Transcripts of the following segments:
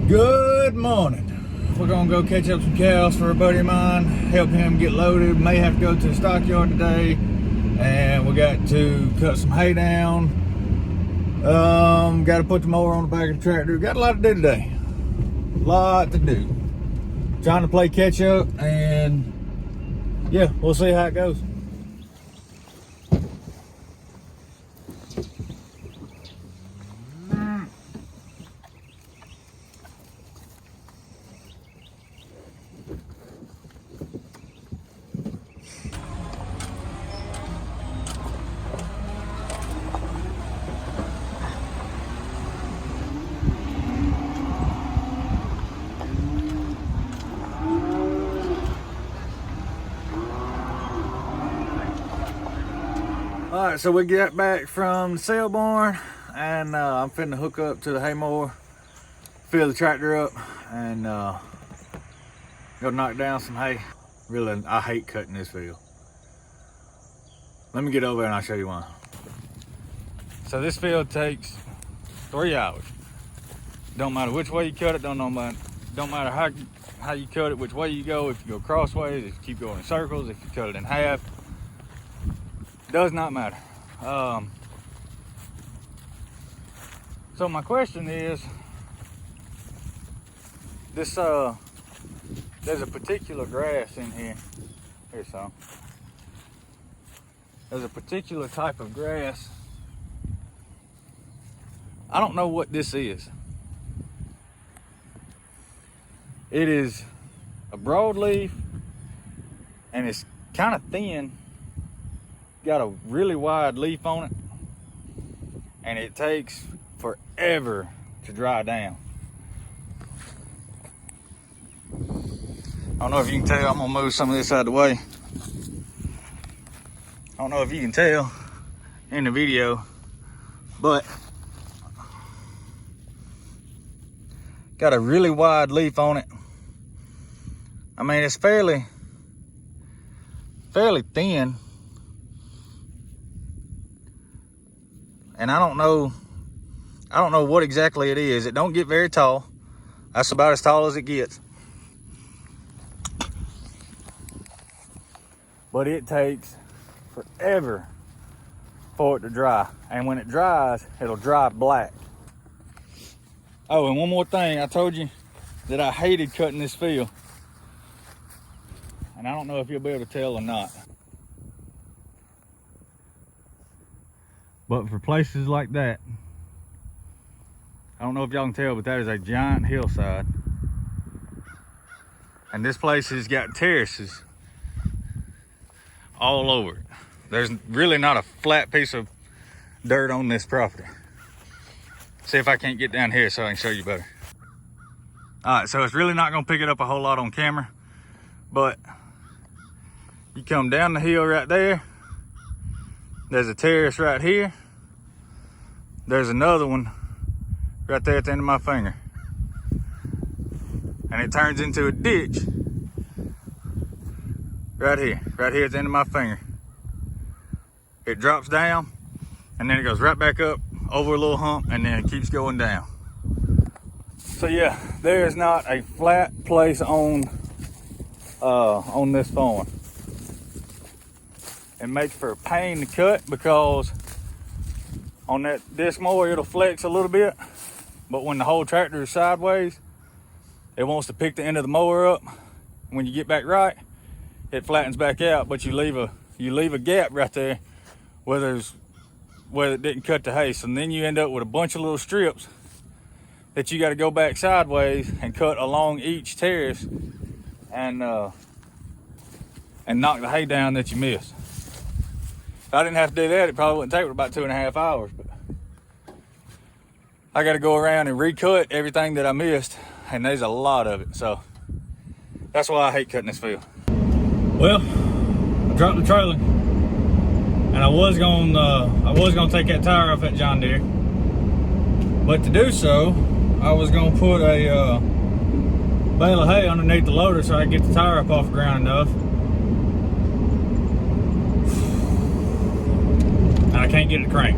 Good morning. We're gonna go catch up some cows for a buddy of mine, help him get loaded. May have to go to the stockyard today, and we got to cut some hay down. Got to put the mower on the back of the tractor. Got a lot to do today. Lot to do. Trying to play catch up, and yeah, we'll see how it goes. All right, so we got back from the sale barn, and I'm finna hook up to the hay mower, fill the tractor up, and go knock down some hay. Really, I hate cutting this field. Let me get over there and I'll show you why. So this field takes 3 hours. Don't matter which way you cut it, don't matter how you cut it, which way you go, if you go crossways, if you keep going in circles, if you cut it in half. Does not matter. So my question is, this there's a particular grass in here. Here's some. There's a particular type of grass. I don't know what this is. It is a broadleaf, and it's kind of thin. Got a really wide leaf on it, and it takes forever to dry down. I don't know if you can tell. I'm gonna move some of this out of the way. I don't know if you can tell in the video, but got a really wide leaf on it. I mean, it's fairly thin. And I don't know what exactly it is. It don't get very tall. That's about as tall as it gets. But it takes forever for it to dry. And when it dries, it'll dry black. Oh, and one more thing. I told you that I hated cutting this field. And I don't know if you'll be able to tell or not. But for places like that, I don't know if y'all can tell, but that is a giant hillside. And this place has got terraces all over it. There's really not a flat piece of dirt on this property. See if I can't get down here so I can show you better. All right, so it's really not gonna pick it up a whole lot on camera, but you come down the hill right there. There's a terrace right here. There's another one right there at the end of my finger. And it turns into a ditch right here at the end of my finger. It drops down, and then it goes right back up over a little hump, and then it keeps going down. So yeah, there is not a flat place on this farm. It makes for a pain to cut because on that disc mower it'll flex a little bit, but when the whole tractor is sideways, it wants to pick the end of the mower up. When you get back right, it flattens back out, but you leave a gap right there where it didn't cut the hay. So then you end up with a bunch of little strips that you got to go back sideways and cut along each terrace and knock the hay down that you missed. If I didn't have to do that, it probably wouldn't take but about 2.5 hours. But I got to go around and recut everything that I missed, and there's a lot of it. So that's why I hate cutting this field. Well, I dropped the trailer, and I was gonna take that tire off that John Deere, but to do so, I was gonna put a bale of hay underneath the loader so I could get the tire up off the ground enough. I can't get it to crank.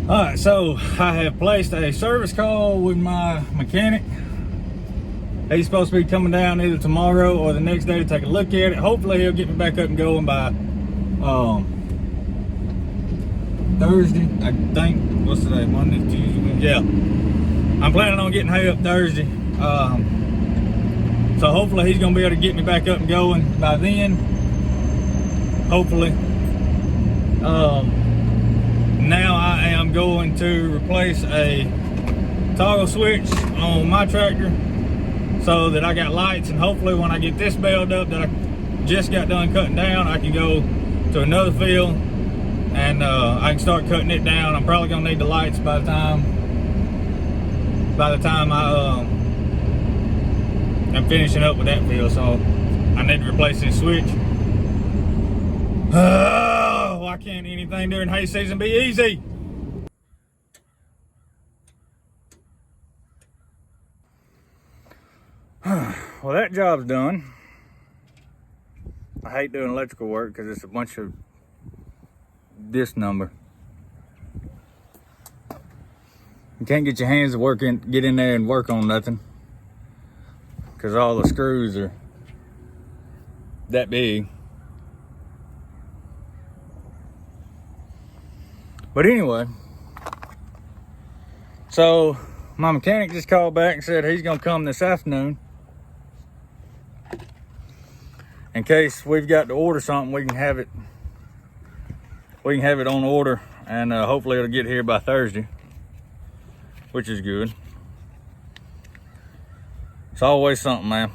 All right, so I have placed a service call with my mechanic. He's supposed to be coming down either tomorrow or the next day to take a look at it. Hopefully he'll get me back up and going by Thursday. I think, what's today, Monday, Tuesday, Wednesday? Yeah, I'm planning on getting hay up Thursday. So hopefully he's gonna be able to get me back up and going by then. Hopefully. Now I am going to replace a toggle switch on my tractor so that I got lights, and hopefully when I get this baled up that I just got done cutting down, I can go to another field and I can start cutting it down. I'm probably gonna need the lights by the time I'm finishing up with that field, so I need to replace this switch. Why can't anything during hay season be easy? Well, that job's done. I hate doing electrical work because it's a bunch of this number. You can't get your hands to get in there and work on nothing because all the screws are that big. But anyway, so my mechanic just called back and said he's gonna come this afternoon. In case we've got to order something, we can have it on order, and hopefully it'll get here by Thursday, which is good. It's always something, man.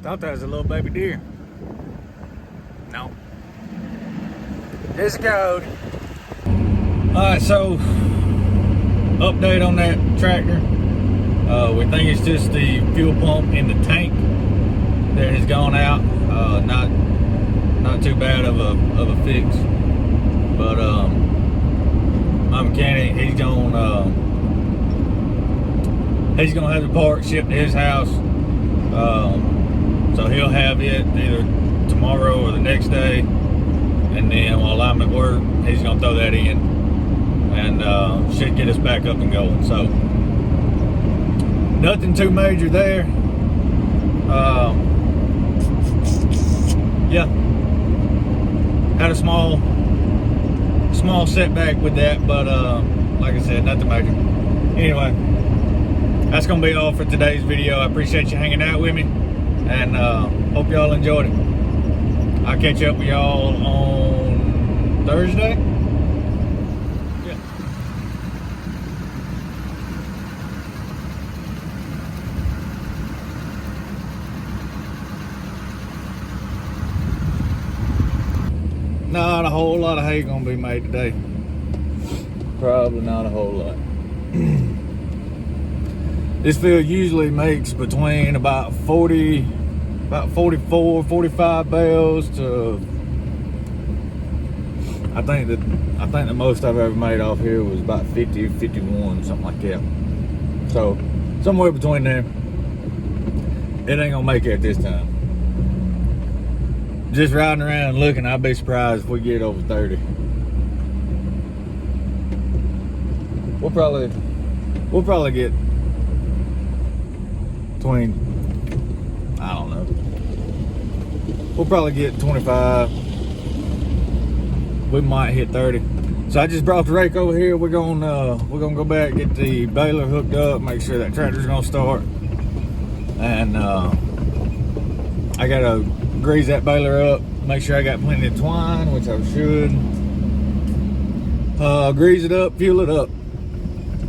Thought that was a little baby deer. No. It's a coyote. Alright, so update on that tractor. We think it's just the fuel pump in the tank that has gone out. Not too bad of a fix. But my mechanic, he's gonna have the part shipped to his house. So he'll have it either tomorrow or the next day, and then while I'm at work, he's gonna throw that in and should get us back up and going. So nothing too major there. Yeah, had a small setback with that, but like I said, nothing major. Anyway, that's gonna be all for today's video. I appreciate you hanging out with me, and hope y'all enjoyed it. I'll catch up with y'all on Thursday. Yeah. Not a whole lot of hay gonna be made today. Probably not a whole lot. This field usually makes between about 44, 45 bales to, I think the most I've ever made off here was about 50, 51, something like that. So somewhere between there. It ain't gonna make it this time. Just riding around looking, I'd be surprised if we get over 30. We'll probably get between, I don't know, we'll probably get 25. We might hit 30. So I just brought the rake over here. We're gonna go back, get the baler hooked up, make sure that tractor's gonna start, and I gotta grease that baler up, make sure I got plenty of twine, which I should. Grease it up, fuel it up,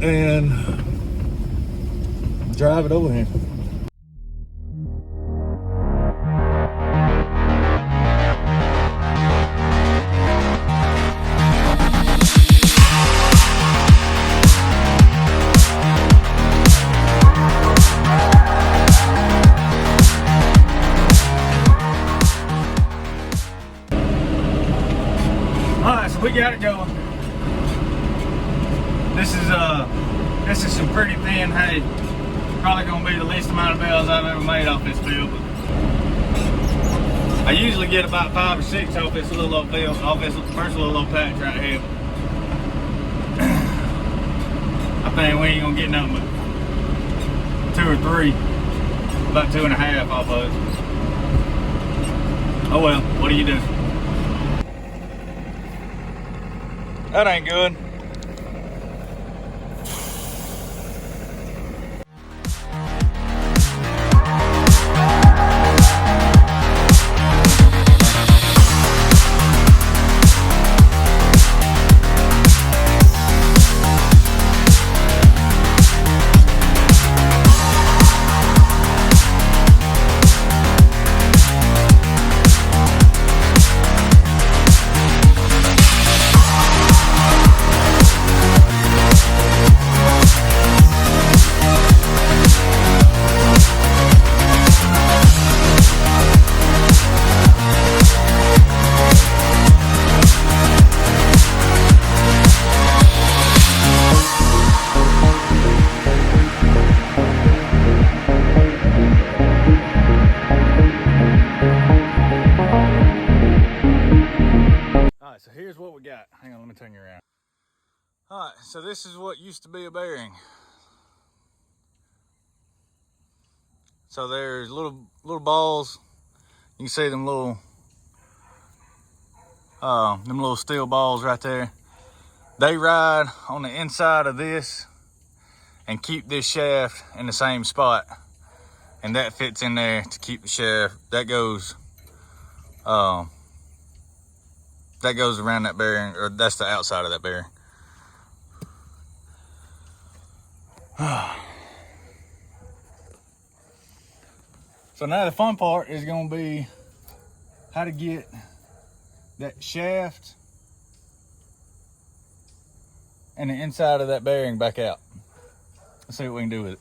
and drive it over here. Alright, so we got it going. This is some pretty thin hay. Probably gonna be the least amount of bales I've ever made off this field, but I usually get about 5 or 6 off this little old field, off this first little old patch right here. I think we ain't gonna get nothing but 2 or 3, about 2.5 off of it. Oh well, what do you do? That ain't good. So here's what we got. Hang on, let me turn you around. All right, so this is what used to be a bearing. So there's little balls. You can see them little steel balls right there. They ride on the inside of this and keep this shaft in the same spot. And that fits in there to keep the shaft. That goes around that bearing, or that's the outside of that bearing. So now the fun part is going to be how to get that shaft and the inside of that bearing back out. Let's see what we can do with it.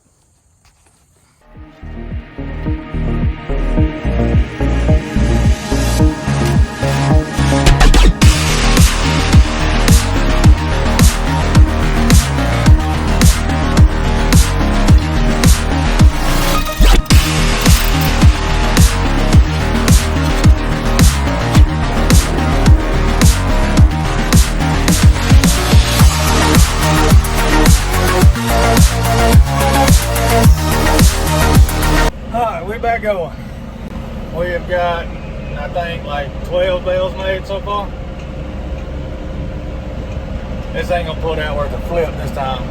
Back going. We have got, I think, like 12 bales made so far. This ain't gonna put out worth a flip this time.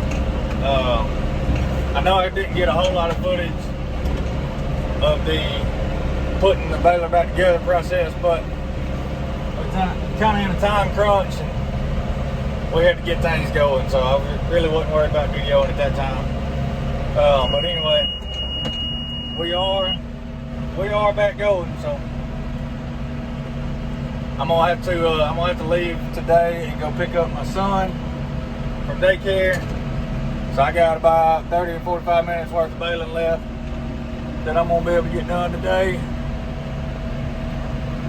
I know I didn't get a whole lot of footage of the putting the baler back together process, but we're kind of in a time crunch and we had to get things going, so I really wasn't worried about videoing at that time. But anyway, we are back going, so I'm gonna have to leave today and go pick up my son from daycare. So I got about 30 or 45 minutes worth of baling left that I'm gonna be able to get done today,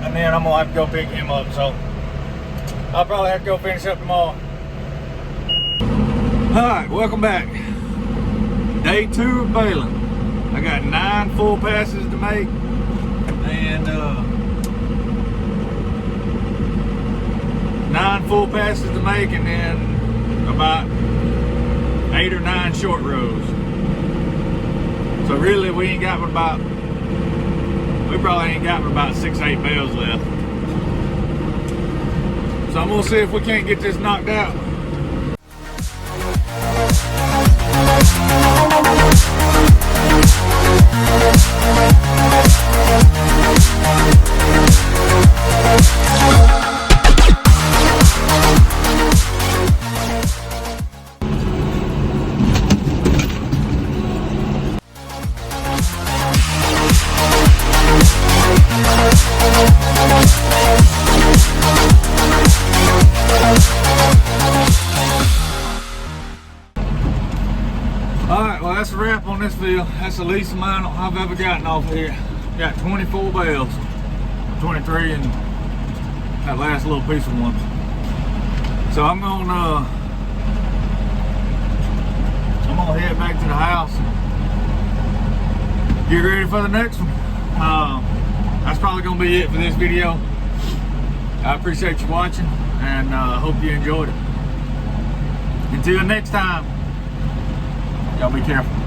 and then I'm gonna have to go pick him up. So I'll probably have to go finish up tomorrow. All right, welcome back. Day 2 of baling. I got 9 full passes to make, and 9 full passes to make, and then about 8 or 9 short rows. So really, we probably ain't got about 6 or 8 bales left. So I'm gonna see if we can't get this knocked out. that's a wrap on this field. That's the least amount I've ever gotten off of here. Got 24 bales, 23 and that last little piece of one. So I'm gonna head back to the house and get ready for the next one. That's probably gonna be it for this video. I appreciate you watching and hope you enjoyed it. Until next time, y'all be careful.